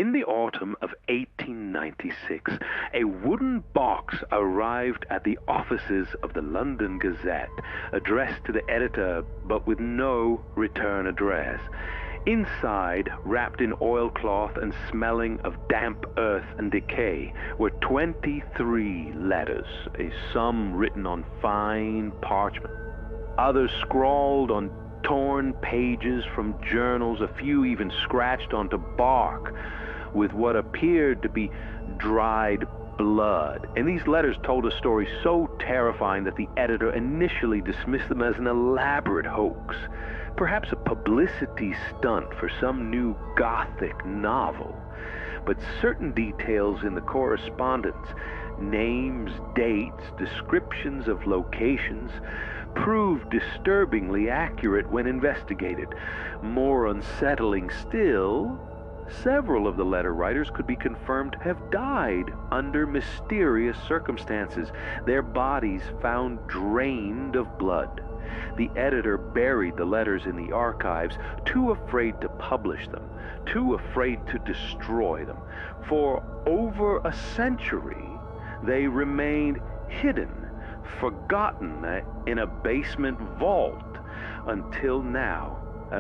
In the autumn of 1896, a wooden box arrived at the offices of the London Gazette, addressed to the editor, but with no return address. Inside, wrapped in oilcloth and smelling of damp earth and decay, were 23 letters, some written on fine parchment, others scrawled on torn pages from journals, a few even scratched onto bark with what appeared to be dried blood. And these letters told a story so terrifying that the editor initially dismissed them as an elaborate hoax, perhaps a publicity stunt for some new Gothic novel. But certain details in the correspondence, names, dates, descriptions of locations, proved disturbingly accurate when investigated. More unsettling still, several of the letter writers could be confirmed to have died under mysterious circumstances, their bodies found drained of blood. The editor buried the letters in the archives, too afraid to publish them, too afraid to destroy them. For over a century, they remained hidden, forgotten in a basement vault, until now.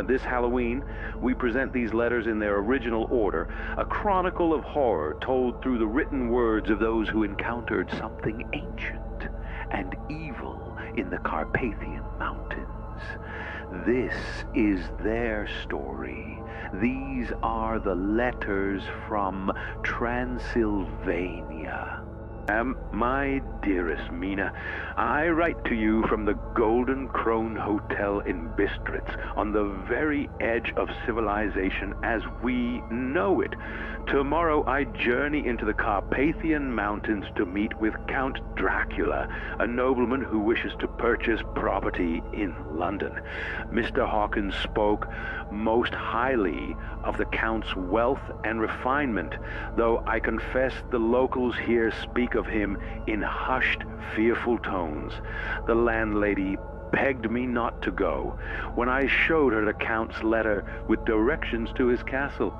This Halloween, we present these letters in their original order, a chronicle of horror told through the written words of those who encountered something ancient and evil in the Carpathian Mountains. This is their story. These are the letters from Transylvania. My dearest Mina, I write to you from the Golden Crone Hotel in Bistritz, on the very edge of civilization as we know it. Tomorrow I journey into the Carpathian Mountains to meet with Count Dracula, a nobleman who wishes to purchase property in London. Mr. Hawkins spoke most highly of the Count's wealth and refinement, though I confess the locals here speak of him in hushed, fearful tones. The landlady begged me not to go. When I showed her the Count's letter with directions to his castle,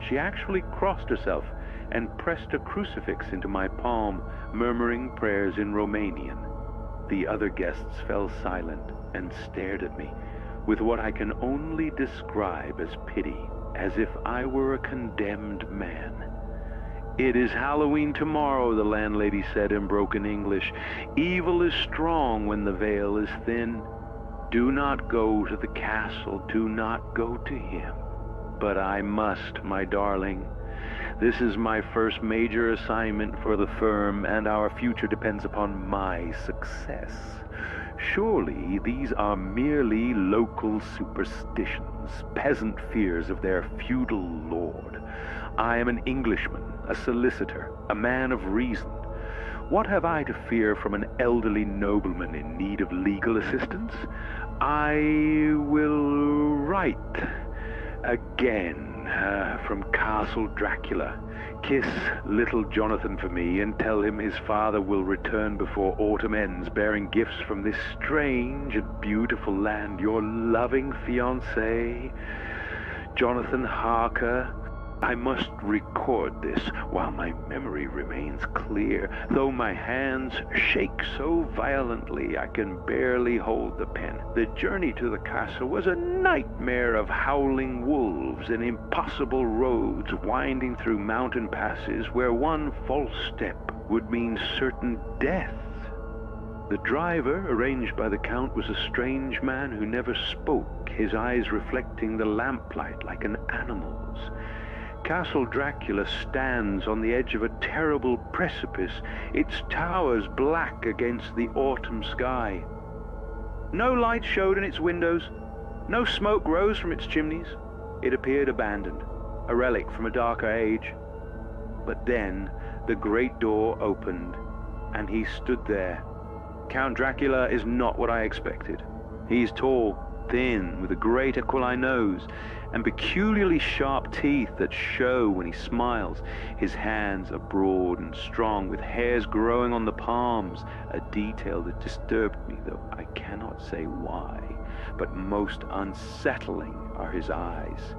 she actually crossed herself and pressed a crucifix into my palm, murmuring prayers in Romanian. The other guests fell silent and stared at me with what I can only describe as pity, as if I were a condemned man. "It is Halloween tomorrow," the landlady said in broken English. "Evil is strong when the veil is thin. Do not go to the castle. Do not go to him." "But I must, my darling. This is my first major assignment for the firm, and our future depends upon my success. Surely these are merely local superstitions, peasant fears of their feudal lord. I am an Englishman, a solicitor, a man of reason. What have I to fear from an elderly nobleman in need of legal assistance? I will write again from Castle Dracula. Kiss little Jonathan for me and tell him his father will return before autumn ends, bearing gifts from this strange and beautiful land. Your loving fiancé, Jonathan Harker." I must record this while my memory remains clear, though my hands shake so violently I can barely hold the pen. The journey to the castle was a nightmare of howling wolves and impossible roads winding through mountain passes where one false step would mean certain death. The driver, arranged by the Count, was a strange man who never spoke, his eyes reflecting the lamplight like an animal's. Castle Dracula stands on the edge of a terrible precipice, its towers black against the autumn sky. No light showed in its windows, no smoke rose from its chimneys. It appeared abandoned, a relic from a darker age. But then the great door opened, and he stood there. Count Dracula is not what I expected. He is tall, thin, with a great aquiline nose, and peculiarly sharp teeth that show when he smiles. His hands are broad and strong, with hairs growing on the palms, a detail that disturbed me, though I cannot say why. But most unsettling are his eyes,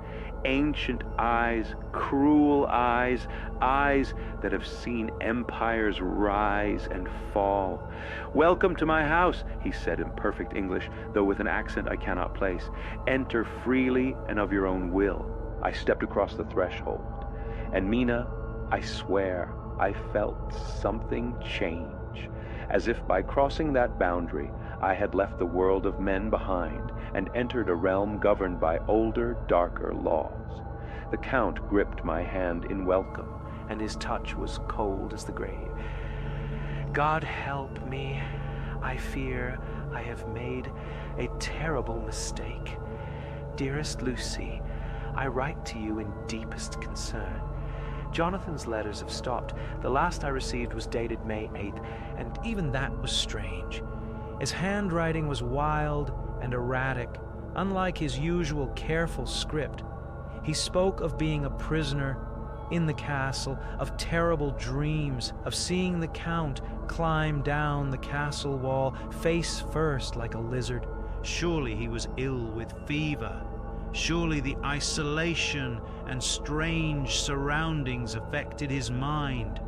ancient eyes, cruel eyes, eyes that have seen empires rise and fall. "Welcome to my house," he said in perfect English, though with an accent I cannot place. "Enter freely and of your own will." I stepped across the threshold, and Mina, I swear, I felt something change, as if by crossing that boundary I had left the world of men behind and entered a realm governed by older, darker laws. The Count gripped my hand in welcome, and his touch was cold as the grave. "God help me. I fear I have made a terrible mistake. Dearest Lucy, I write to you in deepest concern. Jonathan's letters have stopped. The last I received was dated May 8th, and even that was strange. His handwriting was wild and erratic, unlike his usual careful script. He spoke of being a prisoner in the castle, of terrible dreams, of seeing the Count climb down the castle wall, face first like a lizard. Surely he was ill with fever. Surely the isolation and strange surroundings affected his mind.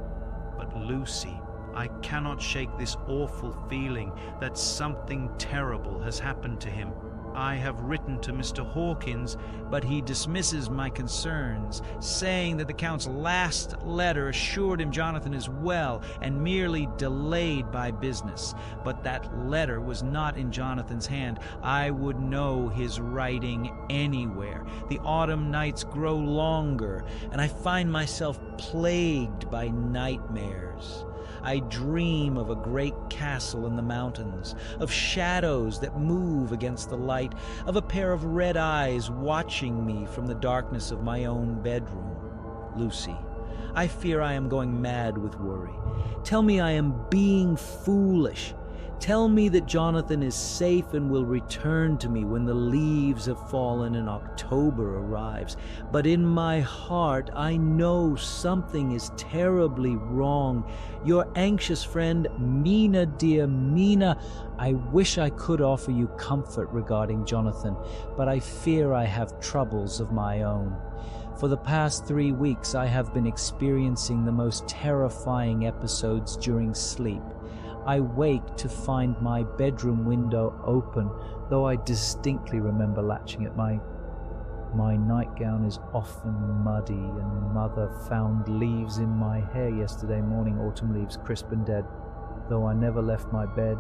But Lucy, I cannot shake this awful feeling that something terrible has happened to him. I have written to Mr. Hawkins, but he dismisses my concerns, saying that the Count's last letter assured him Jonathan is well and merely delayed by business. But that letter was not in Jonathan's hand. I would know his writing anywhere. The autumn nights grow longer, and I find myself plagued by nightmares. I dream of a great castle in the mountains, of shadows that move against the light, of a pair of red eyes watching me from the darkness of my own bedroom. Lucy, I fear I am going mad with worry. Tell me I am being foolish. Tell me that Jonathan is safe and will return to me when the leaves have fallen and October arrives. But in my heart, I know something is terribly wrong. Your anxious friend, Mina, dear Mina. I wish I could offer you comfort regarding Jonathan, but I fear I have troubles of my own. For the past 3 weeks, I have been experiencing the most terrifying episodes during sleep. I wake to find my bedroom window open, though I distinctly remember latching it. My nightgown is often muddy, and Mother found leaves in my hair yesterday morning, autumn leaves, crisp and dead. Though I never left my bed,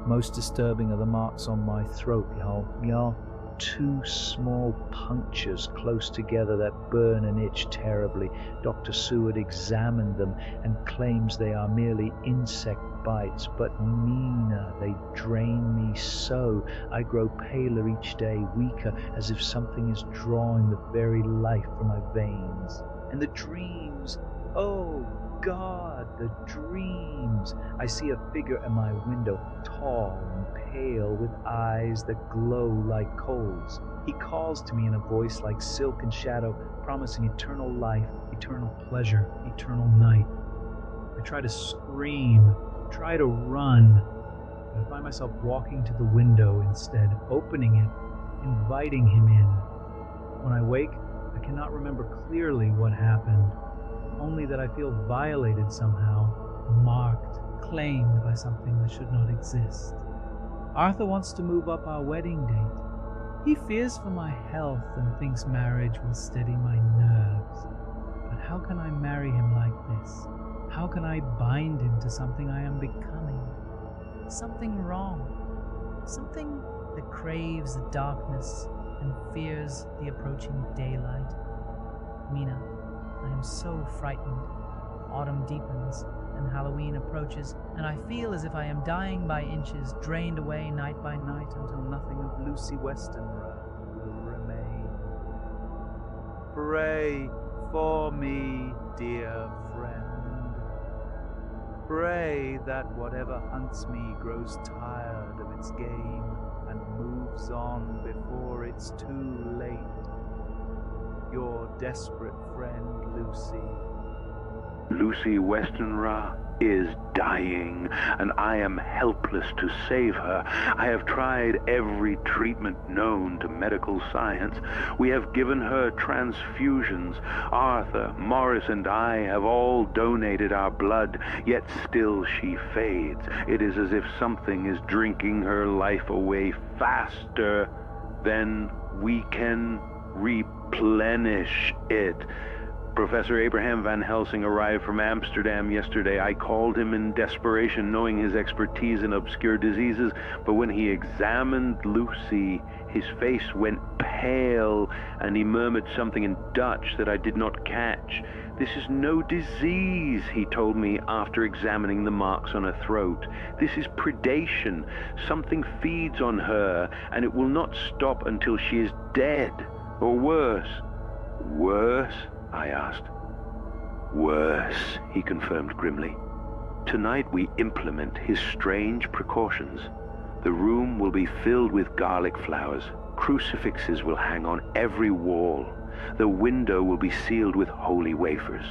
most disturbing are the marks on my throat, y'all. 2 small punctures close together that burn and itch terribly. Dr. Seward examined them and claims they are merely insect bites, but Mina, they drain me so. I grow paler each day, weaker, as if something is drawing the very life from my veins. And the dreams, oh God, the dreams. I see a figure at my window, tall and pale, with eyes that glow like coals. He calls to me in a voice like silk and shadow, promising eternal life, eternal pleasure, eternal night. I try to scream, try to run, but I find myself walking to the window instead, opening it, inviting him in. When I wake, I cannot remember clearly what happened, only that I feel violated somehow, marked, claimed by something that should not exist. Arthur wants to move up our wedding date. He fears for my health and thinks marriage will steady my nerves. But how can I marry him like this? How can I bind him to something I am becoming? Something wrong. Something that craves the darkness and fears the approaching daylight. Mina, I am so frightened. Autumn deepens and Halloween approaches, and I feel as if I am dying by inches, drained away night by night until nothing of Lucy Westenra will remain. Pray for me, dear friend. Pray that whatever hunts me grows tired of its game and moves on before it's too late. Your desperate friend, Lucy. Lucy Westenra? is dying, and I am helpless to save her. I have tried every treatment known to medical science. We have given her transfusions. Arthur, Morris, and I have all donated our blood, yet still she fades. It is as if something is drinking her life away faster than we can replenish it. Professor Abraham Van Helsing arrived from Amsterdam yesterday. I called him in desperation, knowing his expertise in obscure diseases, but when he examined Lucy, his face went pale, and he murmured something in Dutch that I did not catch. This is no disease, he told me after examining the marks on her throat. This is predation. Something feeds on her, and it will not stop until she is dead, or worse. Worse? I asked. Worse, he confirmed grimly. Tonight we implement his strange precautions. The room will be filled with garlic flowers. Crucifixes will hang on every wall. The window will be sealed with holy wafers.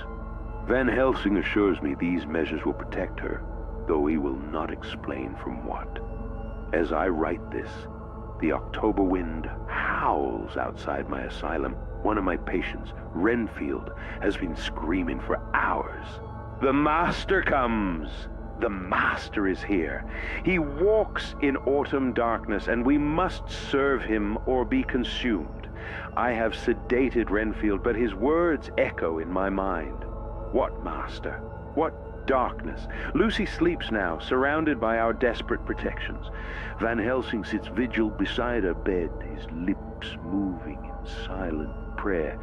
Van Helsing assures me these measures will protect her, though he will not explain from what. As I write this, the October wind howls outside my asylum. One of my patients, Renfield, has been screaming for hours. The Master comes! The Master is here. He walks in autumn darkness, and we must serve him or be consumed. I have sedated Renfield, but his words echo in my mind. What Master? What darkness? Lucy sleeps now, surrounded by our desperate protections. Van Helsing sits vigil beside her bed, his lips moving in silent prayer.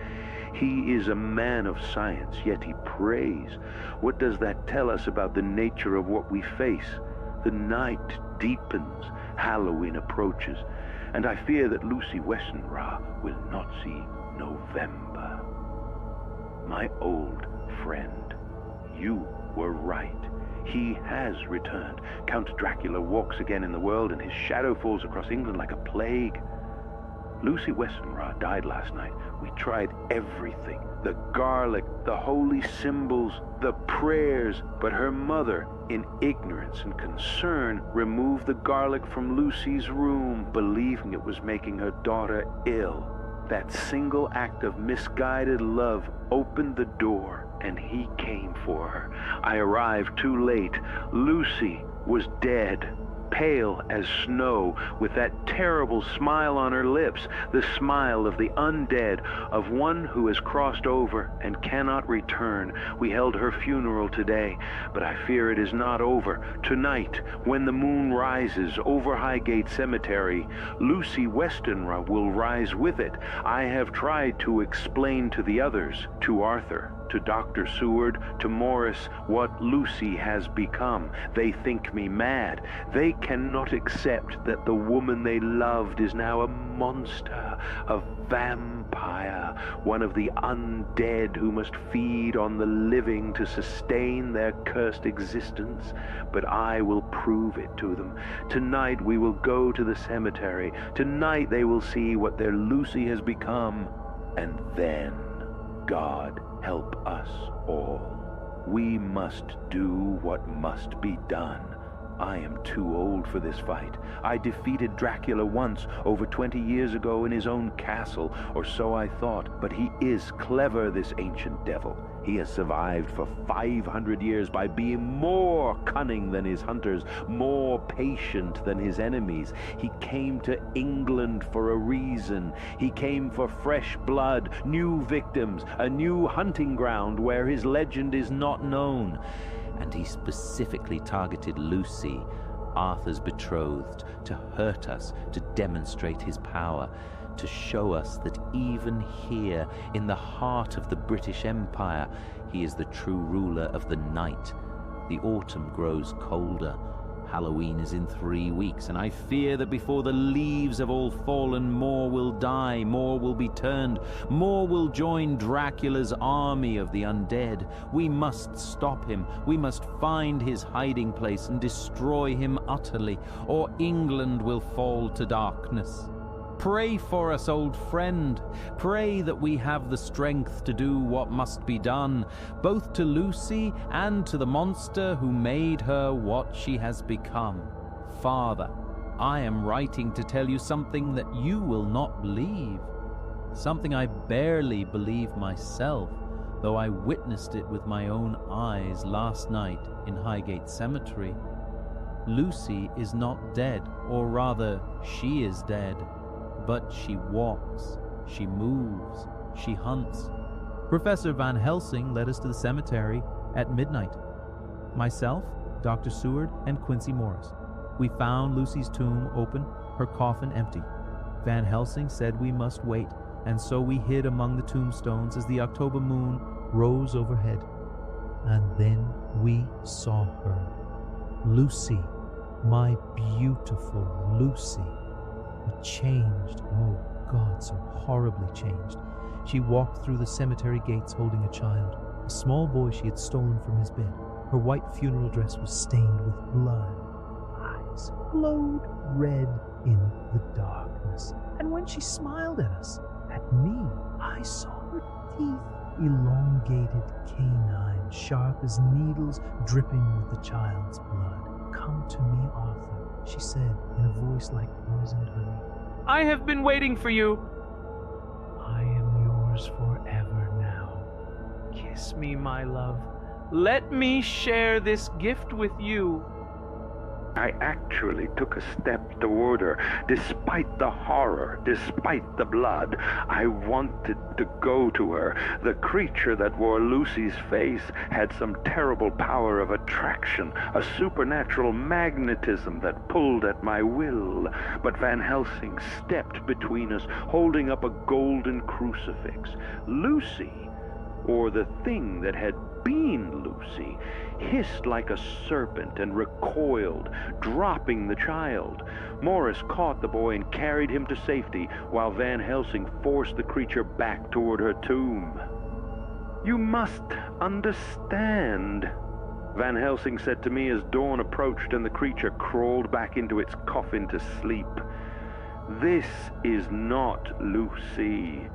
He is a man of science, yet he prays. What does that tell us about the nature of what we face? The night deepens, Halloween approaches, and I fear that Lucy Westenra will not see November. My old friend, you were right. He has returned. Count Dracula walks again in the world, and his shadow falls across England like a plague. Lucy Westenra died last night. We tried everything. The garlic, the holy symbols, the prayers. But her mother, in ignorance and concern, removed the garlic from Lucy's room, believing it was making her daughter ill. That single act of misguided love opened the door, and he came for her. I arrived too late. Lucy was dead, pale as snow, with that terrible smile on her lips, the smile of the undead, of one who has crossed over and cannot return. We held her funeral today, but I fear it is not over. Tonight, when the moon rises over Highgate Cemetery, Lucy Westenra will rise with it. I have tried to explain to the others, to Arthur, to Dr. Seward, to Morris, what Lucy has become. They think me mad. They cannot accept that the woman they loved is now a monster, a vampire, one of the undead who must feed on the living to sustain their cursed existence. But I will prove it to them. Tonight we will go to the cemetery. Tonight they will see what their Lucy has become. And then, God help us all. We must do what must be done. I am too old for this fight. I defeated Dracula once, over 20 years ago in his own castle, or so I thought. But he is clever, this ancient devil. He has survived for 500 years by being more cunning than his hunters, more patient than his enemies. He came to England for a reason. He came for fresh blood, new victims, a new hunting ground where his legend is not known. And he specifically targeted Lucy, Arthur's betrothed, to hurt us, to demonstrate his power, to show us that even here, in the heart of the British Empire, he is the true ruler of the night. The autumn grows colder. Halloween is in 3 weeks, and I fear that before the leaves have all fallen, more will die, more will be turned, more will join Dracula's army of the undead. We must stop him. We must find his hiding place and destroy him utterly, or England will fall to darkness. Pray for us, old friend. Pray that we have the strength to do what must be done, both to Lucy and to the monster who made her what she has become. Father, I am writing to tell you something that you will not believe. Something I barely believe myself, though I witnessed it with my own eyes last night in Highgate Cemetery. Lucy is not dead, or rather, she is dead. But she walks, she moves, she hunts. Professor Van Helsing led us to the cemetery at midnight. Myself, Dr. Seward, and Quincy Morris. We found Lucy's tomb open, her coffin empty. Van Helsing said we must wait, and so we hid among the tombstones as the October moon rose overhead. And then we saw her. Lucy, my beautiful Lucy. But changed, oh God, so horribly changed. She walked through the cemetery gates holding a child, a small boy she had stolen from his bed. Her white funeral dress was stained with blood. Eyes glowed red in the darkness. And when she smiled at us, at me, I saw her teeth, elongated canine, sharp as needles, dripping with the child's blood. Come to me, Arthur, she said in a voice like poisoned honey. I have been waiting for you. I am yours forever now. Kiss me, my love. Let me share this gift with you. I actually took a step toward her. Despite the horror, despite the blood, I wanted to go to her. The creature that wore Lucy's face had some terrible power of attraction, a supernatural magnetism that pulled at my will. But Van Helsing stepped between us, holding up a golden crucifix. Lucy, or the thing that had been Lucy, hissed like a serpent and recoiled, dropping the child. Morris caught the boy and carried him to safety, while Van Helsing forced the creature back toward her tomb. You must understand, Van Helsing said to me as dawn approached and the creature crawled back into its coffin to sleep. This is not Lucy.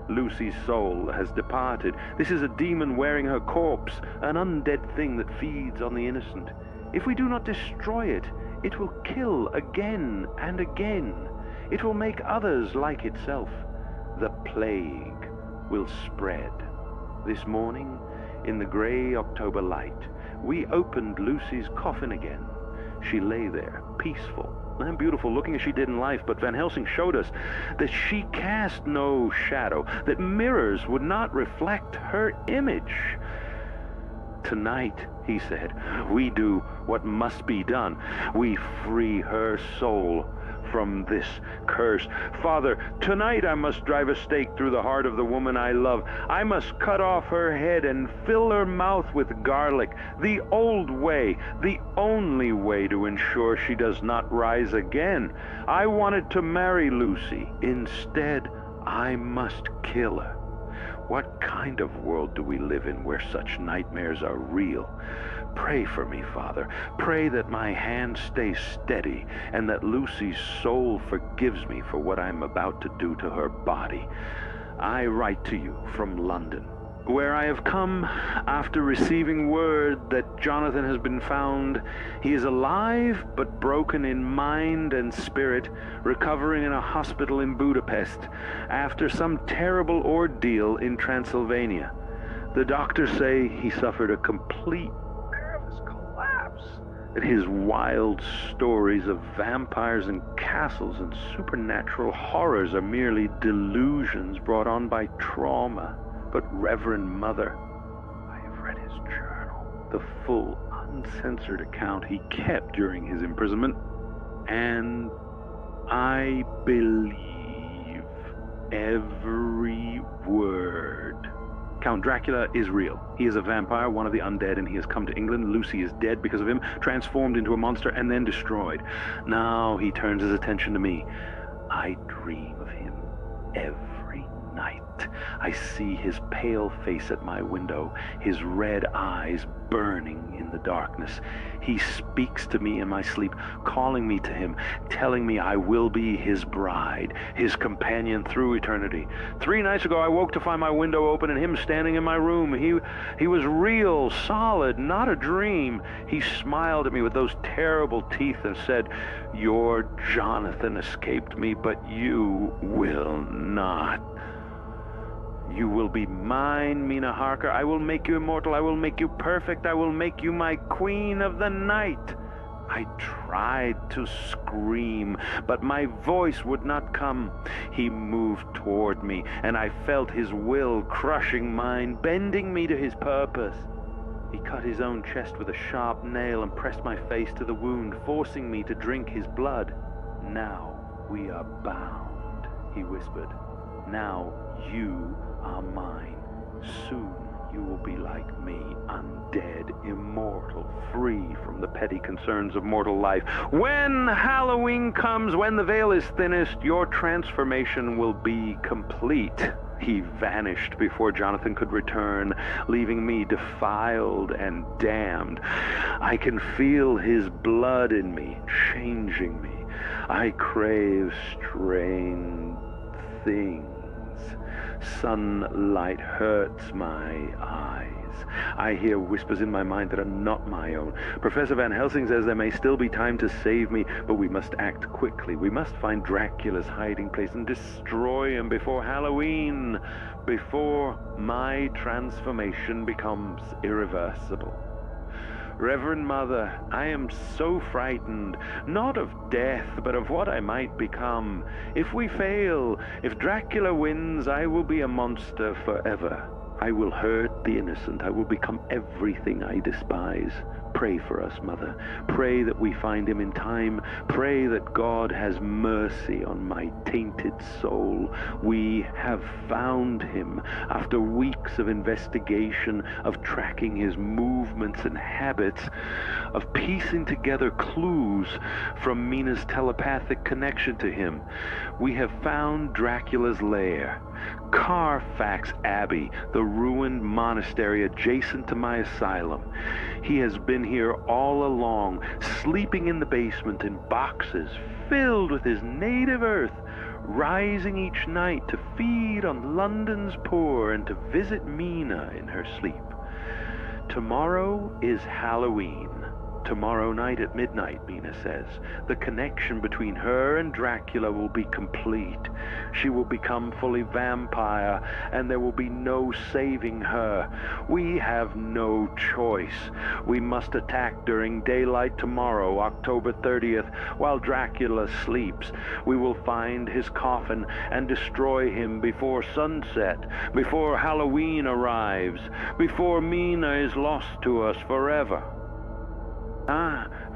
Lucy's soul has departed. This is a demon wearing her corpse, an undead thing that feeds on the innocent. If we do not destroy it, it will kill again and again. It will make others like itself. The plague will spread. This morning, in the gray October light, we opened Lucy's coffin again. She lay there, peaceful and beautiful, looking as she did in life, but Van Helsing showed us that she cast no shadow, that mirrors would not reflect her image. Tonight, he said, we do what must be done. We free her soul from this curse. Father, tonight I must drive a stake through the heart of the woman I love. I must cut off her head and fill her mouth with garlic. The old way, the only way to ensure she does not rise again. I wanted to marry Lucy. Instead, I must kill her. What kind of world do we live in where such nightmares are real? Pray for me, Father. Pray that my hand stays steady and that Lucy's soul forgives me for what I'm about to do to her body. I write to you from London, where I have come after receiving word that Jonathan has been found. He is alive but broken in mind and spirit, recovering in a hospital in Budapest after some terrible ordeal in Transylvania. The doctors say he suffered a complete nervous collapse, that his wild stories of vampires and castles and supernatural horrors are merely delusions brought on by trauma. But Reverend Mother, I have read his journal, the full, uncensored account he kept during his imprisonment, and I believe every word. Count Dracula is real. He is a vampire, one of the undead, and he has come to England. Lucy is dead because of him, transformed into a monster, and then destroyed. Now he turns his attention to me. I dream of him every night. I see his pale face at my window, his red eyes burning in the darkness. He speaks to me in my sleep, calling me to him, telling me I will be his bride, his companion through eternity. 3 nights ago, I woke to find my window open and him standing in my room. He was real, solid, not a dream. He smiled at me with those terrible teeth and said, "Your Jonathan escaped me, but you will not. You will be mine, Mina Harker. I will make you immortal. I will make you perfect. I will make you my queen of the night." I tried to scream, but my voice would not come. He moved toward me, and I felt his will crushing mine, bending me to his purpose. He cut his own chest with a sharp nail and pressed my face to the wound, forcing me to drink his blood. "Now we are bound," he whispered. "Now you are mine. Soon you will be like me, undead, immortal, free from the petty concerns of mortal life. When Halloween comes, when the veil is thinnest, your transformation will be complete." He vanished before Jonathan could return, leaving me defiled and damned. I can feel his blood in me, changing me. I crave strange things. Sunlight hurts my eyes. I hear whispers in my mind that are not my own. Professor Van Helsing says there may still be time to save me, but we must act quickly. We must find Dracula's hiding place and destroy him before Halloween, before my transformation becomes irreversible. Reverend Mother, I am so frightened, not of death, but of what I might become. If we fail, if Dracula wins, I will be a monster forever. I will hurt the innocent. I will become everything I despise. Pray for us, Mother. Pray that we find him in time. Pray that God has mercy on my tainted soul. We have found him after weeks of investigation, of tracking his movements and habits, of piecing together clues from Mina's telepathic connection to him. We have found Dracula's lair, Carfax Abbey, the ruined monastery adjacent to my asylum. He has been here all along, sleeping in the basement in boxes filled with his native earth, rising each night to feed on London's poor and to visit Mina in her sleep. Tomorrow is Halloween. Tomorrow night at midnight, Mina says, the connection between her and Dracula will be complete. She will become fully vampire, and there will be no saving her. We have no choice. We must attack during daylight tomorrow, October 30th, while Dracula sleeps. We will find his coffin and destroy him before sunset, before Halloween arrives, before Mina is lost to us forever.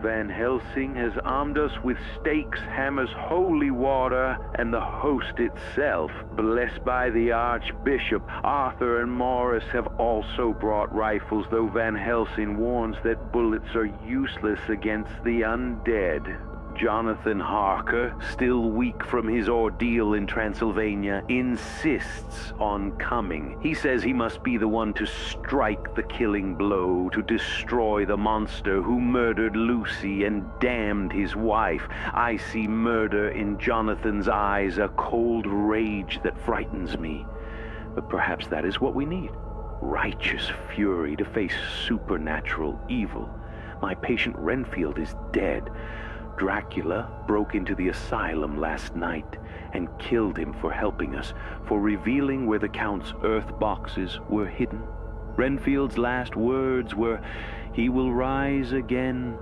Van Helsing has armed us with stakes, hammers, holy water, and the host itself, blessed by the Archbishop. Arthur and Morris have also brought rifles, though Van Helsing warns that bullets are useless against the undead. Jonathan Harker, still weak from his ordeal in Transylvania, insists on coming. He says he must be the one to strike the killing blow, to destroy the monster who murdered Lucy and damned his wife. I see murder in Jonathan's eyes, a cold rage that frightens me. But perhaps that is what we need. Righteous fury to face supernatural evil. My patient Renfield is dead. Dracula broke into the asylum last night and killed him for helping us, for revealing where the Count's earth boxes were hidden. Renfield's last words were, "He will rise again.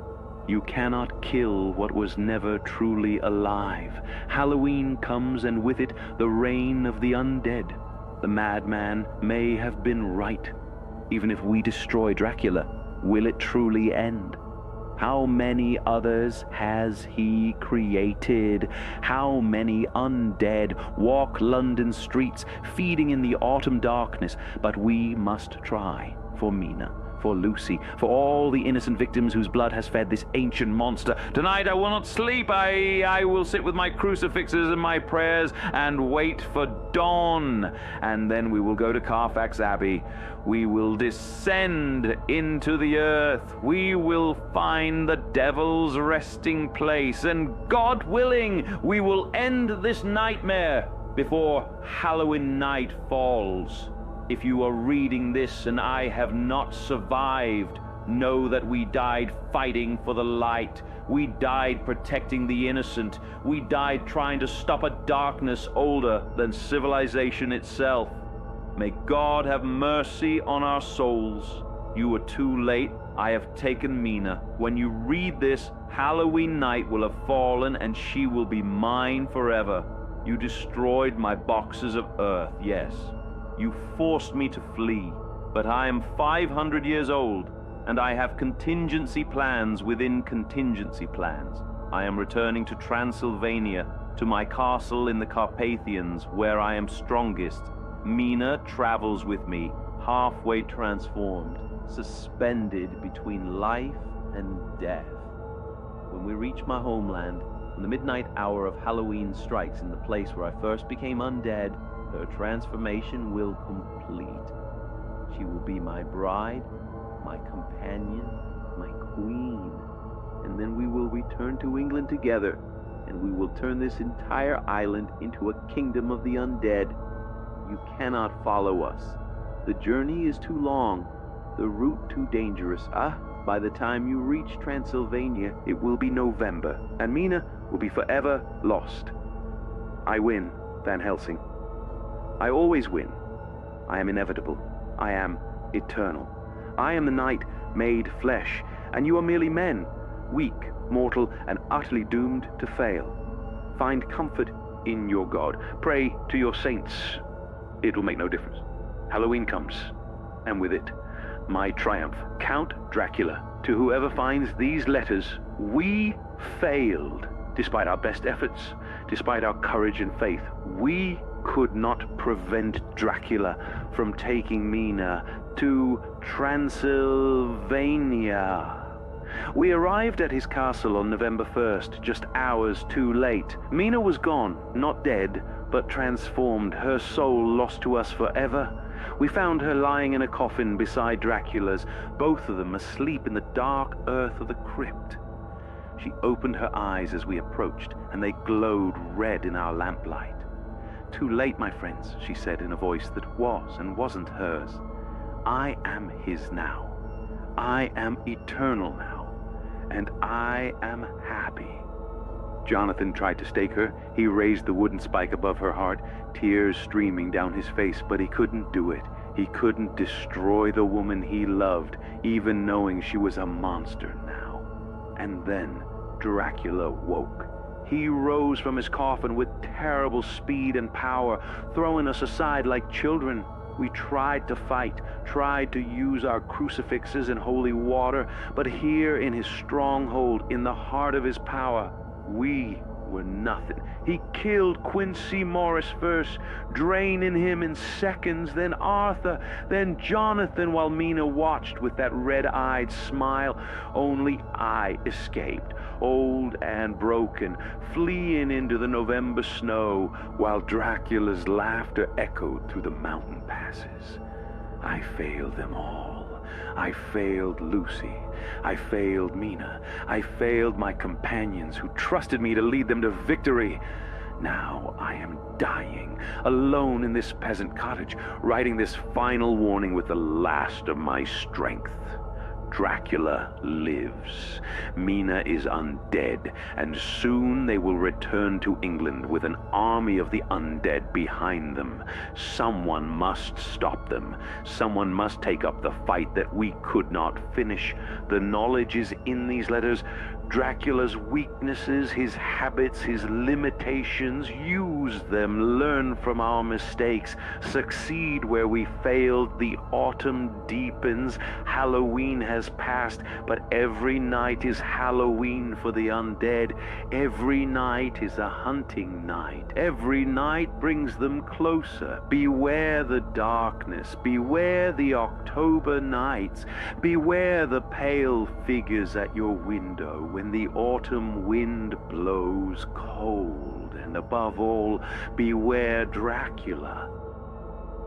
You cannot kill what was never truly alive." Halloween comes, and with it the reign of the undead. The madman may have been right. Even if we destroy Dracula, will it truly end? How many others has he created? How many undead walk London streets, feeding in the autumn darkness? But we must try for Mina, for Lucy, for all the innocent victims whose blood has fed this ancient monster. Tonight I will not sleep. I will sit with my crucifixes and my prayers and wait for dawn. And then we will go to Carfax Abbey. We will descend into the earth. We will find the devil's resting place. And God willing, we will end this nightmare before Halloween night falls. If you are reading this and I have not survived, know that we died fighting for the light. We died protecting the innocent. We died trying to stop a darkness older than civilization itself. May God have mercy on our souls. You were too late. I have taken Mina. When you read this, Halloween night will have fallen and she will be mine forever. You destroyed my boxes of earth, yes. You forced me to flee, but I am 500 years old, and I have contingency plans within contingency plans. I am returning to Transylvania, to my castle in the Carpathians, where I am strongest. Mina travels with me, halfway transformed, suspended between life and death. When we reach my homeland, when the midnight hour of Halloween strikes in the place where I first became undead, her transformation will complete. She will be my bride, my companion, my queen. And then we will return to England together, and we will turn this entire island into a kingdom of the undead. You cannot follow us. The journey is too long, the route too dangerous. By the time you reach Transylvania, it will be November, and Mina will be forever lost. I win, Van Helsing. I always win. I am inevitable. I am eternal. I am the night made flesh, and you are merely men, weak, mortal, and utterly doomed to fail. Find comfort in your God. Pray to your saints. It will make no difference. Halloween comes, and with it, my triumph. Count Dracula. To whoever finds these letters, we failed. Despite our best efforts, despite our courage and faith, we could not prevent Dracula from taking Mina to Transylvania. We arrived at his castle on November 1st, just hours too late. Mina was gone, not dead, but transformed, her soul lost to us forever. We found her lying in a coffin beside Dracula's, both of them asleep in the dark earth of the crypt. She opened her eyes as we approached, and they glowed red in our lamplight. "Too late, my friends," she said in a voice that was and wasn't hers. "I am his now. I am eternal now. And I am happy." Jonathan tried to stake her. He raised the wooden spike above her heart, tears streaming down his face, but he couldn't do it. He couldn't destroy the woman he loved, even knowing she was a monster now. And then Dracula woke. He rose from his coffin with terrible speed and power, throwing us aside like children. We tried to fight, tried to use our crucifixes and holy water, but here in his stronghold, in the heart of his power, we were nothing. He killed Quincy Morris first, draining him in seconds, then Arthur, then Jonathan, while Mina watched with that red-eyed smile. Only I escaped, old and broken, fleeing into the November snow, while Dracula's laughter echoed through the mountain passes. I failed them all. I failed Lucy. I failed Mina. I failed my companions who trusted me to lead them to victory. Now I am dying, alone in this peasant cottage, writing this final warning with the last of my strength. Dracula lives. Mina is undead, and soon they will return to England with an army of the undead behind them. Someone must stop them. Someone must take up the fight that we could not finish. The knowledge is in these letters. Dracula's weaknesses, his habits, his limitations. Use them, learn from our mistakes, succeed where we failed. The autumn deepens, Halloween has passed, but every night is Halloween for the undead. Every night is a hunting night. Every night brings them closer. Beware the darkness, beware the October nights, beware the pale figures at your window when the autumn wind blows cold, and above all, beware Dracula.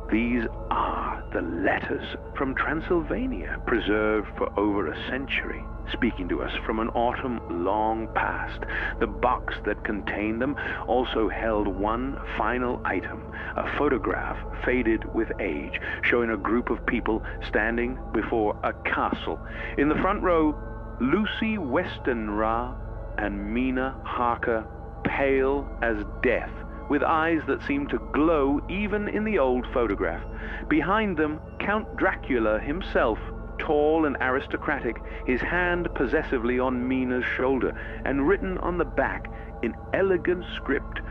These are the letters from Transylvania, preserved for over a century, speaking to us from an autumn long past. The box that contained them also held one final item, a photograph faded with age, showing a group of people standing before a castle. In the front row, Lucy Westenra and Mina Harker, pale as death, with eyes that seemed to glow even in the old photograph. Behind them, Count Dracula himself, tall and aristocratic, his hand possessively on Mina's shoulder, and written on the back in elegant script,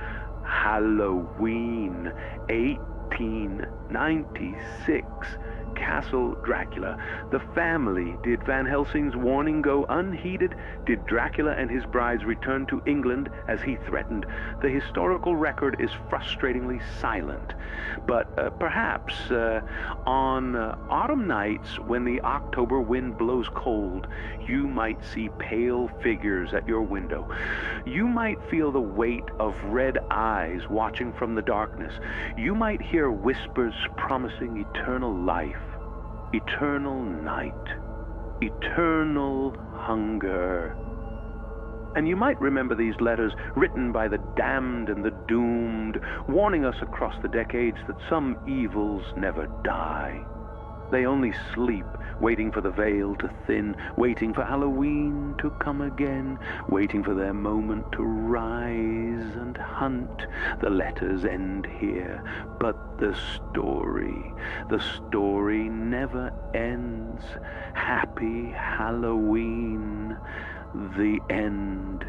Halloween 1896. Castle Dracula. The family. Did Van Helsing's warning go unheeded? Did Dracula and his brides return to England as he threatened? The historical record is frustratingly silent. But perhaps on autumn nights when the October wind blows cold, you might see pale figures at your window. You might feel the weight of red eyes watching from the darkness. You might hear whispers promising eternal life, eternal night, eternal hunger. And you might remember these letters written by the damned and the doomed, warning us across the decades that some evils never die. They only sleep, waiting for the veil to thin, waiting for Halloween to come again, waiting for their moment to rise and hunt. The letters end here, but the story never ends. Happy Halloween, the end.